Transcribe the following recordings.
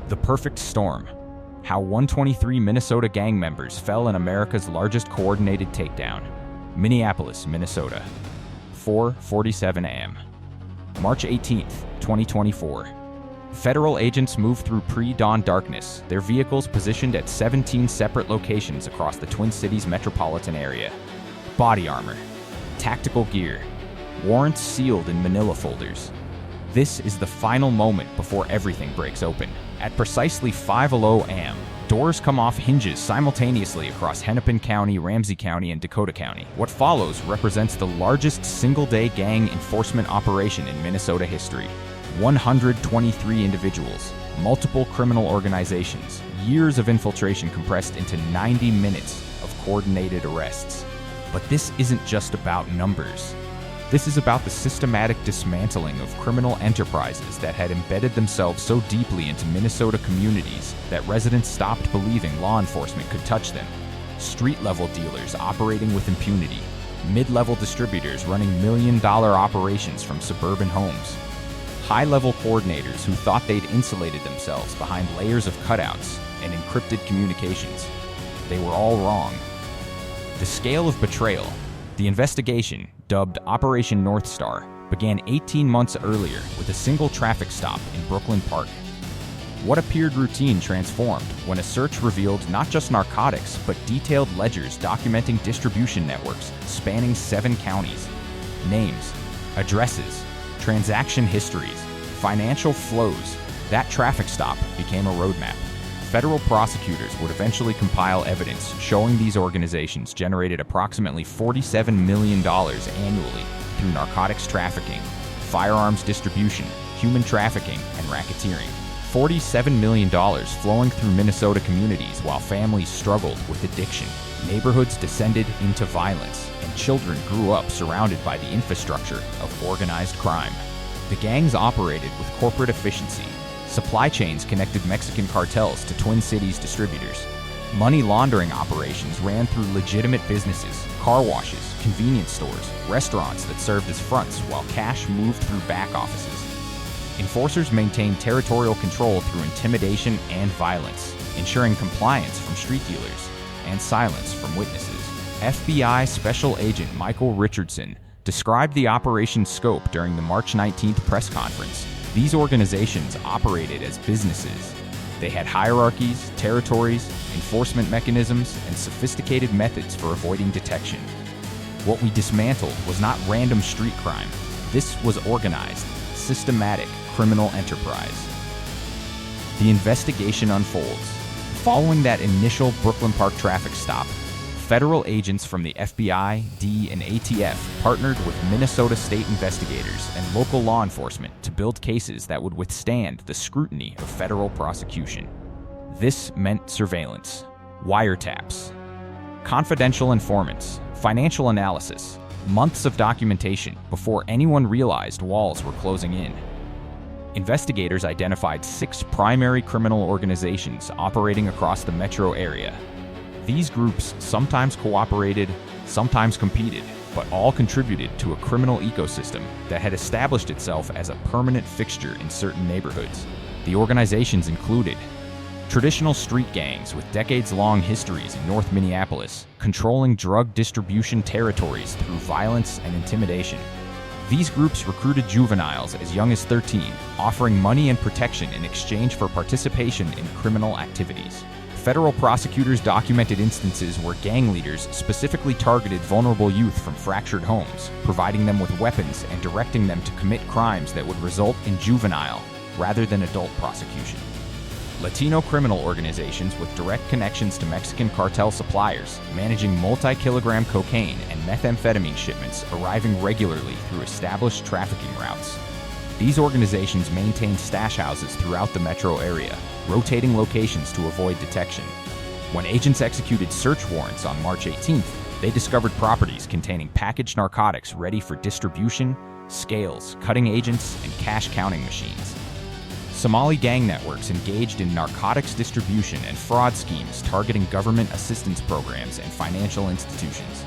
The Perfect Storm: How 123 Minnesota gang members fell in America's largest coordinated takedown. Minneapolis, Minnesota, 4:47 a.m. March 18th, 2024. Federal agents moved through pre-dawn darkness, their vehicles positioned at 17 separate locations across the Twin Cities metropolitan area. Body armor, tactical gear, warrants sealed in manila folders. This is the final moment before everything breaks open. At precisely 5:00 a.m., doors come off hinges simultaneously across Hennepin County, Ramsey County, and Dakota County. What follows represents the largest single-day gang enforcement operation in Minnesota history. 123 individuals, multiple criminal organizations, years of infiltration compressed into 90 minutes of coordinated arrests. But this isn't just about numbers. This is about the systematic dismantling of criminal enterprises that had embedded themselves so deeply into Minnesota communities that residents stopped believing law enforcement could touch them. Street-level dealers operating with impunity, mid-level distributors running million-dollar operations from suburban homes, high-level coordinators who thought they'd insulated themselves behind layers of cutouts and encrypted communications. They were all wrong. The scale of betrayal. The investigation, dubbed Operation North Star, began 18 months earlier with a single traffic stop in Brooklyn Park. What appeared routine transformed when a search revealed not just narcotics, but detailed ledgers documenting distribution networks spanning 7 counties. Names, addresses, transaction histories, financial flows. That traffic stop became a roadmap. Federal prosecutors would eventually compile evidence showing these organizations generated approximately $47 million annually through narcotics trafficking, firearms distribution, human trafficking, and racketeering. $47 million flowing through Minnesota communities while families struggled with addiction. Neighborhoods descended into violence, and children grew up surrounded by the infrastructure of organized crime. The gangs operated with corporate efficiency. Supply chains connected Mexican cartels to Twin Cities distributors. Money laundering operations ran through legitimate businesses, car washes, convenience stores, restaurants that served as fronts while cash moved through back offices. Enforcers maintained territorial control through intimidation and violence, ensuring compliance from street dealers and silence from witnesses. FBI Special Agent Michael Richardson described the operation's scope during the March 19th press conference. These organizations operated as businesses. They had hierarchies, territories, enforcement mechanisms, and sophisticated methods for avoiding detection. What we dismantled was not random street crime. This was organized, systematic criminal enterprise. The investigation unfolds. Following that initial Brooklyn Park traffic stop, federal agents from the FBI, D, and ATF partnered with Minnesota state investigators and local law enforcement to build cases that would withstand the scrutiny of federal prosecution. This meant surveillance, wiretaps, confidential informants, financial analysis, months of documentation before anyone realized walls were closing in. Investigators identified 6 primary criminal organizations operating across the metro area. These groups sometimes cooperated, sometimes competed, but all contributed to a criminal ecosystem that had established itself as a permanent fixture in certain neighborhoods. The organizations included traditional street gangs with decades-long histories in North Minneapolis, controlling drug distribution territories through violence and intimidation. These groups recruited juveniles as young as 13, offering money and protection in exchange for participation in criminal activities. Federal prosecutors documented instances where gang leaders specifically targeted vulnerable youth from fractured homes, providing them with weapons and directing them to commit crimes that would result in juvenile rather than adult prosecution. Latino criminal organizations with direct connections to Mexican cartel suppliers, managing multi-kilogram cocaine and methamphetamine shipments arriving regularly through established trafficking routes. These organizations maintained stash houses throughout the metro area, rotating locations to avoid detection. When agents executed search warrants on March 18th, they discovered properties containing packaged narcotics ready for distribution, scales, cutting agents, and cash counting machines. Somali gang networks engaged in narcotics distribution and fraud schemes targeting government assistance programs and financial institutions.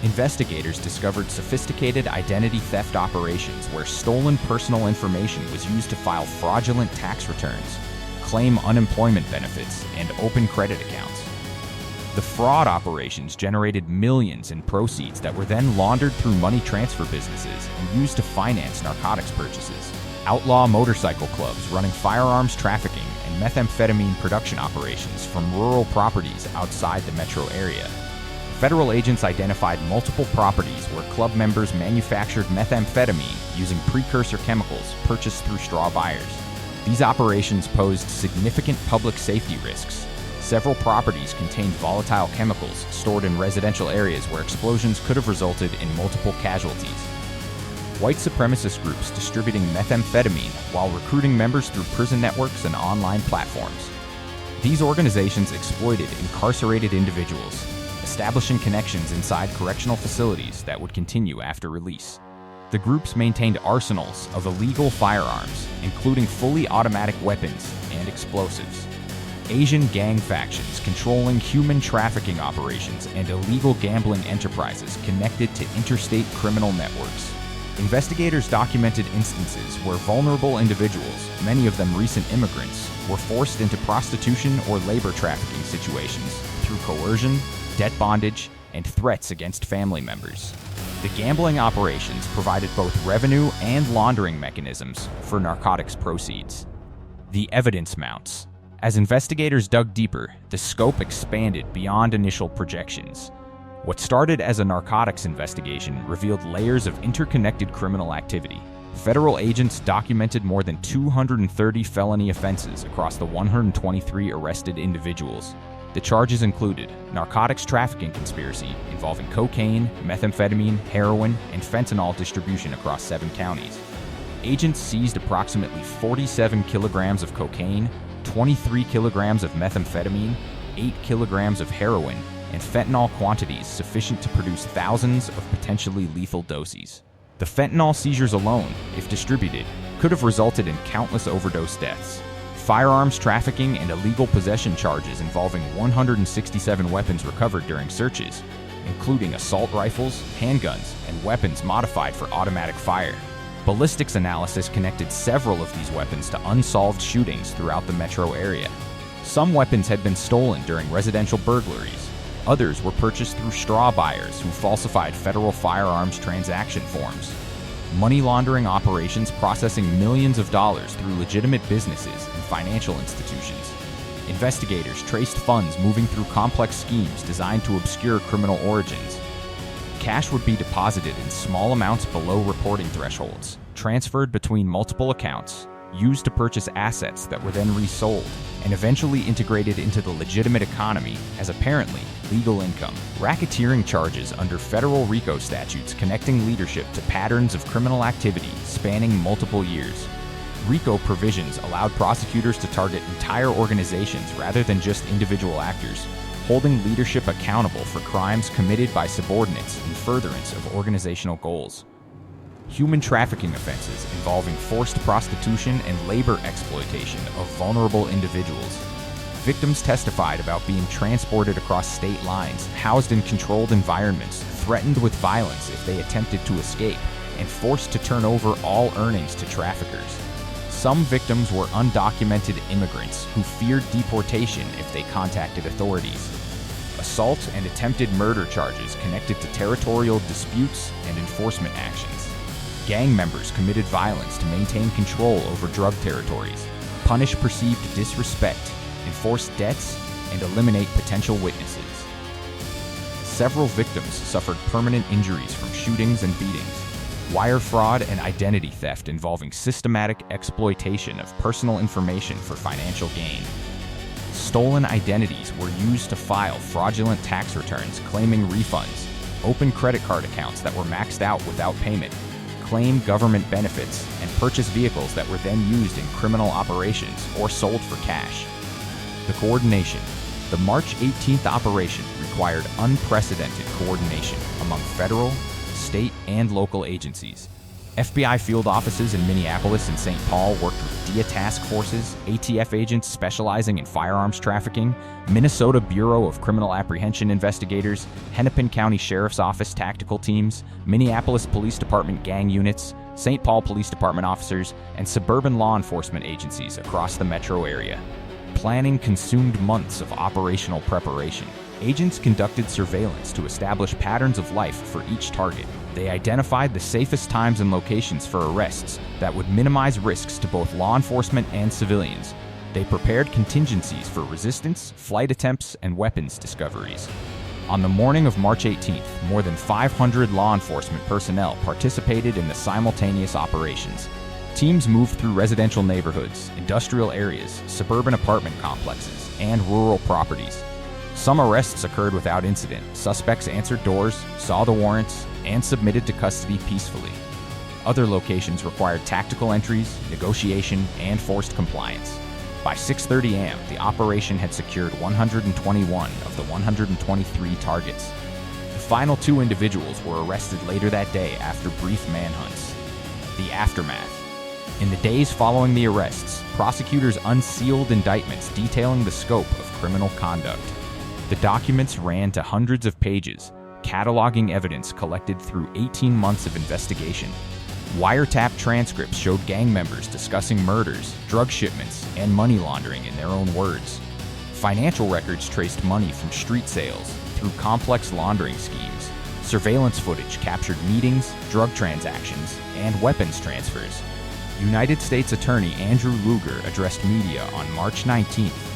Investigators discovered sophisticated identity theft operations where stolen personal information was used to file fraudulent tax returns, claim unemployment benefits, and open credit accounts. The fraud operations generated millions in proceeds that were then laundered through money transfer businesses and used to finance narcotics purchases. Outlaw motorcycle clubs running firearms trafficking and methamphetamine production operations from rural properties outside the metro area. Federal agents identified multiple properties where club members manufactured methamphetamine using precursor chemicals purchased through straw buyers. These operations posed significant public safety risks. Several properties contained volatile chemicals stored in residential areas where explosions could have resulted in multiple casualties. White supremacist groups distributing methamphetamine while recruiting members through prison networks and online platforms. These organizations exploited incarcerated individuals, establishing connections inside correctional facilities that would continue after release. The groups maintained arsenals of illegal firearms, including fully automatic weapons and explosives. Asian gang factions controlling human trafficking operations and illegal gambling enterprises connected to interstate criminal networks. Investigators documented instances where vulnerable individuals, many of them recent immigrants, were forced into prostitution or labor trafficking situations through coercion, debt bondage, and threats against family members. The gambling operations provided both revenue and laundering mechanisms for narcotics proceeds. The evidence mounts. As investigators dug deeper, the scope expanded beyond initial projections. What started as a narcotics investigation revealed layers of interconnected criminal activity. Federal agents documented more than 230 felony offenses across the 123 arrested individuals. The charges included narcotics trafficking conspiracy involving cocaine, methamphetamine, heroin, and fentanyl distribution across 7 counties. Agents seized approximately 47 kilograms of cocaine, 23 kilograms of methamphetamine, 8 kilograms of heroin, and fentanyl quantities sufficient to produce thousands of potentially lethal doses. The fentanyl seizures alone, if distributed, could have resulted in countless overdose deaths. Firearms trafficking and illegal possession charges involving 167 weapons recovered during searches, including assault rifles, handguns, and weapons modified for automatic fire. Ballistics analysis connected several of these weapons to unsolved shootings throughout the metro area. Some weapons had been stolen during residential burglaries. Others were purchased through straw buyers who falsified federal firearms transaction forms. Money laundering operations processing millions of dollars through legitimate businesses and financial institutions. Investigators traced funds moving through complex schemes designed to obscure criminal origins. Cash would be deposited in small amounts below reporting thresholds, transferred between multiple accounts, used to purchase assets that were then resold, and eventually integrated into the legitimate economy as apparently legal income. Racketeering charges under federal RICO statutes connecting leadership to patterns of criminal activity spanning multiple years. RICO provisions allowed prosecutors to target entire organizations rather than just individual actors, holding leadership accountable for crimes committed by subordinates in furtherance of organizational goals. Human trafficking offenses involving forced prostitution and labor exploitation of vulnerable individuals. Victims testified about being transported across state lines, housed in controlled environments, threatened with violence if they attempted to escape, and forced to turn over all earnings to traffickers. Some victims were undocumented immigrants who feared deportation if they contacted authorities. Assault and attempted murder charges connected to territorial disputes and enforcement actions. Gang members committed violence to maintain control over drug territories, punish perceived disrespect, enforce debts, and eliminate potential witnesses. Several victims suffered permanent injuries from shootings and beatings. Wire fraud and identity theft involving systematic exploitation of personal information for financial gain. Stolen identities were used to file fraudulent tax returns claiming refunds, open credit card accounts that were maxed out without payment, claim government benefits, and purchase vehicles that were then used in criminal operations or sold for cash. The coordination. The March 18th operation required unprecedented coordination among federal, state, and local agencies. FBI field offices in Minneapolis and St. Paul worked with DIA task forces, ATF agents specializing in firearms trafficking, Minnesota Bureau of Criminal Apprehension investigators, Hennepin County Sheriff's Office tactical teams, Minneapolis Police Department gang units, St. Paul Police Department officers, and suburban law enforcement agencies across the metro area. Planning consumed months of operational preparation. Agents conducted surveillance to establish patterns of life for each target. They identified the safest times and locations for arrests that would minimize risks to both law enforcement and civilians. They prepared contingencies for resistance, flight attempts, and weapons discoveries. On the morning of March 18th, more than 500 law enforcement personnel participated in the simultaneous operations. Teams moved through residential neighborhoods, industrial areas, suburban apartment complexes, and rural properties. Some arrests occurred without incident. Suspects answered doors, saw the warrants, and submitted to custody peacefully. Other locations required tactical entries, negotiation, and forced compliance. By 6:30 a.m., the operation had secured 121 of the 123 targets. The final 2 individuals were arrested later that day after brief manhunts. The aftermath. In the days following the arrests, prosecutors unsealed indictments detailing the scope of criminal conduct. The documents ran to hundreds of pages, cataloging evidence collected through 18 months of investigation. Wiretap transcripts showed gang members discussing murders, drug shipments, and money laundering in their own words. Financial records traced money from street sales through complex laundering schemes. Surveillance footage captured meetings, drug transactions, and weapons transfers. United States Attorney Andrew Luger addressed media on March 19th.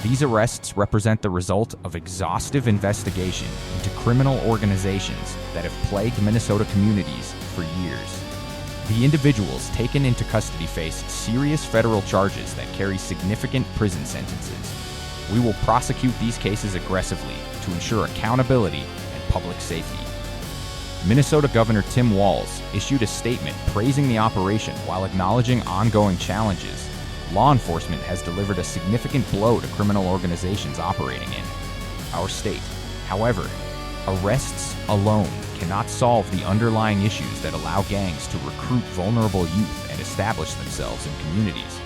These arrests represent the result of exhaustive investigation into criminal organizations that have plagued Minnesota communities for years. The individuals taken into custody face serious federal charges that carry significant prison sentences. We will prosecute these cases aggressively to ensure accountability and public safety. Minnesota Governor Tim Walz issued a statement praising the operation while acknowledging ongoing challenges. Law enforcement has delivered a significant blow to criminal organizations operating in our state. However, arrests alone cannot solve the underlying issues that allow gangs to recruit vulnerable youth and establish themselves in communities.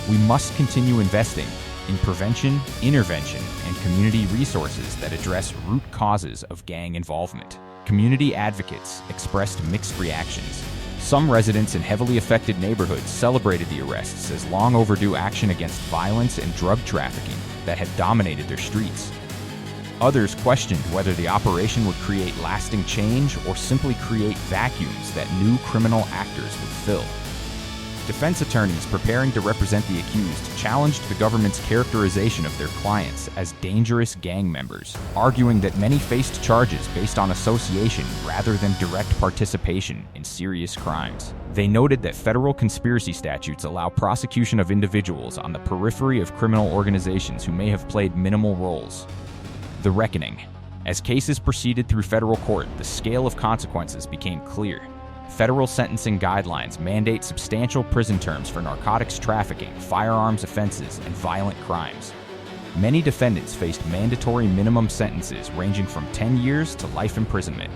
We must continue investing in prevention, intervention, and community resources that address root causes of gang involvement. Community advocates expressed mixed reactions. Some residents in heavily affected neighborhoods celebrated the arrests as long overdue action against violence and drug trafficking that had dominated their streets. Others questioned whether the operation would create lasting change or simply create vacuums that new criminal actors would fill. Defense attorneys preparing to represent the accused challenged the government's characterization of their clients as dangerous gang members, arguing that many faced charges based on association rather than direct participation in serious crimes. They noted that federal conspiracy statutes allow prosecution of individuals on the periphery of criminal organizations who may have played minimal roles. The reckoning. As cases proceeded through federal court, the scale of consequences became clear. Federal sentencing guidelines mandate substantial prison terms for narcotics trafficking, firearms offenses, and violent crimes. Many defendants faced mandatory minimum sentences ranging from 10 years to life imprisonment.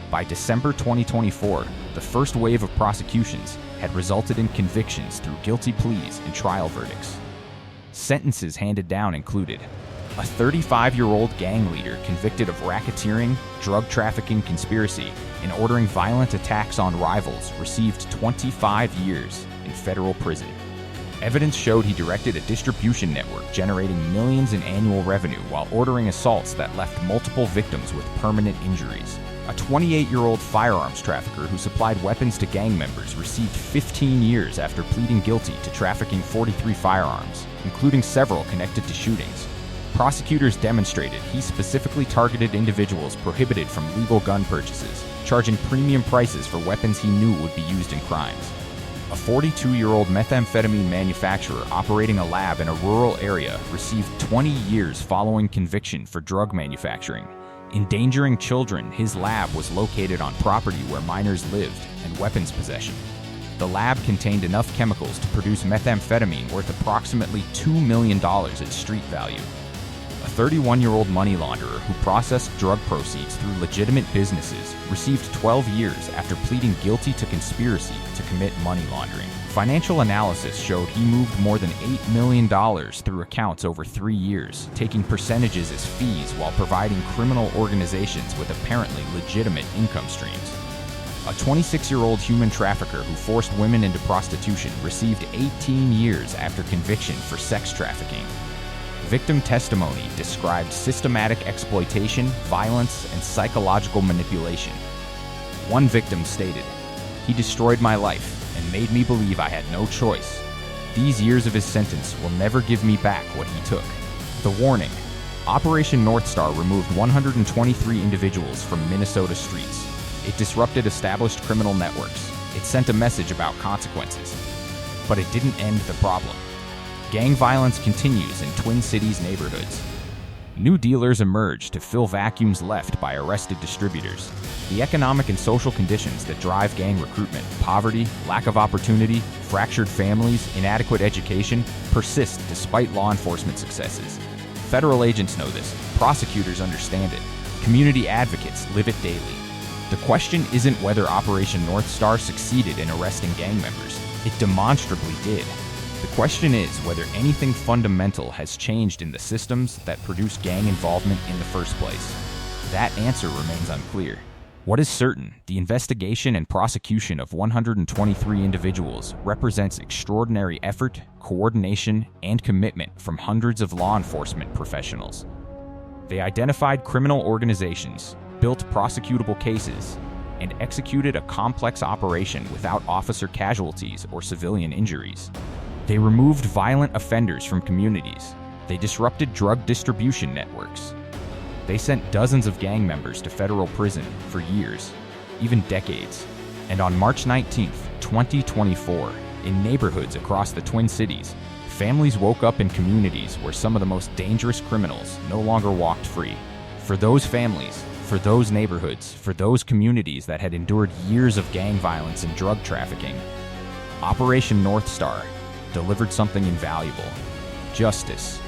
By December 2024, the first wave of prosecutions had resulted in convictions through guilty pleas and trial verdicts. Sentences handed down included a 35-year-old gang leader convicted of racketeering, drug trafficking conspiracy, and ordering violent attacks on rivals received 25 years in federal prison. Evidence showed he directed a distribution network generating millions in annual revenue while ordering assaults that left multiple victims with permanent injuries. A 28-year-old firearms trafficker who supplied weapons to gang members received 15 years after pleading guilty to trafficking 43 firearms, including several connected to shootings. Prosecutors demonstrated he specifically targeted individuals prohibited from legal gun purchases, charging premium prices for weapons he knew would be used in crimes. A 42-year-old methamphetamine manufacturer operating a lab in a rural area received 20 years following conviction for drug manufacturing. Endangering children, his lab was located on property where minors lived, and weapons possession. The lab contained enough chemicals to produce methamphetamine worth approximately $2 million at street value. A 31-year-old money launderer who processed drug proceeds through legitimate businesses received 12 years after pleading guilty to conspiracy to commit money laundering. Financial analysis showed he moved more than $8 million through accounts over 3 years, taking percentages as fees while providing criminal organizations with apparently legitimate income streams. A 26-year-old human trafficker who forced women into prostitution received 18 years after conviction for sex trafficking. Victim testimony described systematic exploitation, violence, and psychological manipulation. One victim stated, "He destroyed my life and made me believe I had no choice. These years of his sentence will never give me back what he took." The warning: Operation North Star removed 123 individuals from Minnesota streets. It disrupted established criminal networks. It sent a message about consequences. But it didn't end the problem. Gang violence continues in Twin Cities neighborhoods. New dealers emerge to fill vacuums left by arrested distributors. The economic and social conditions that drive gang recruitment, poverty, lack of opportunity, fractured families, inadequate education, persist despite law enforcement successes. Federal agents know this. Prosecutors understand it. Community advocates live it daily. The question isn't whether Operation North Star succeeded in arresting gang members. It demonstrably did. The question is whether anything fundamental has changed in the systems that produce gang involvement in the first place. That answer remains unclear. What is certain, the investigation and prosecution of 123 individuals represents extraordinary effort, coordination, and commitment from hundreds of law enforcement professionals. They identified criminal organizations, built prosecutable cases, and executed a complex operation without officer casualties or civilian injuries. They removed violent offenders from communities. They disrupted drug distribution networks. They sent dozens of gang members to federal prison for years, even decades. And on March 19, 2024, in neighborhoods across the Twin Cities, families woke up in communities where some of the most dangerous criminals no longer walked free. For those families, for those neighborhoods, for those communities that had endured years of gang violence and drug trafficking, Operation North Star delivered something invaluable: justice.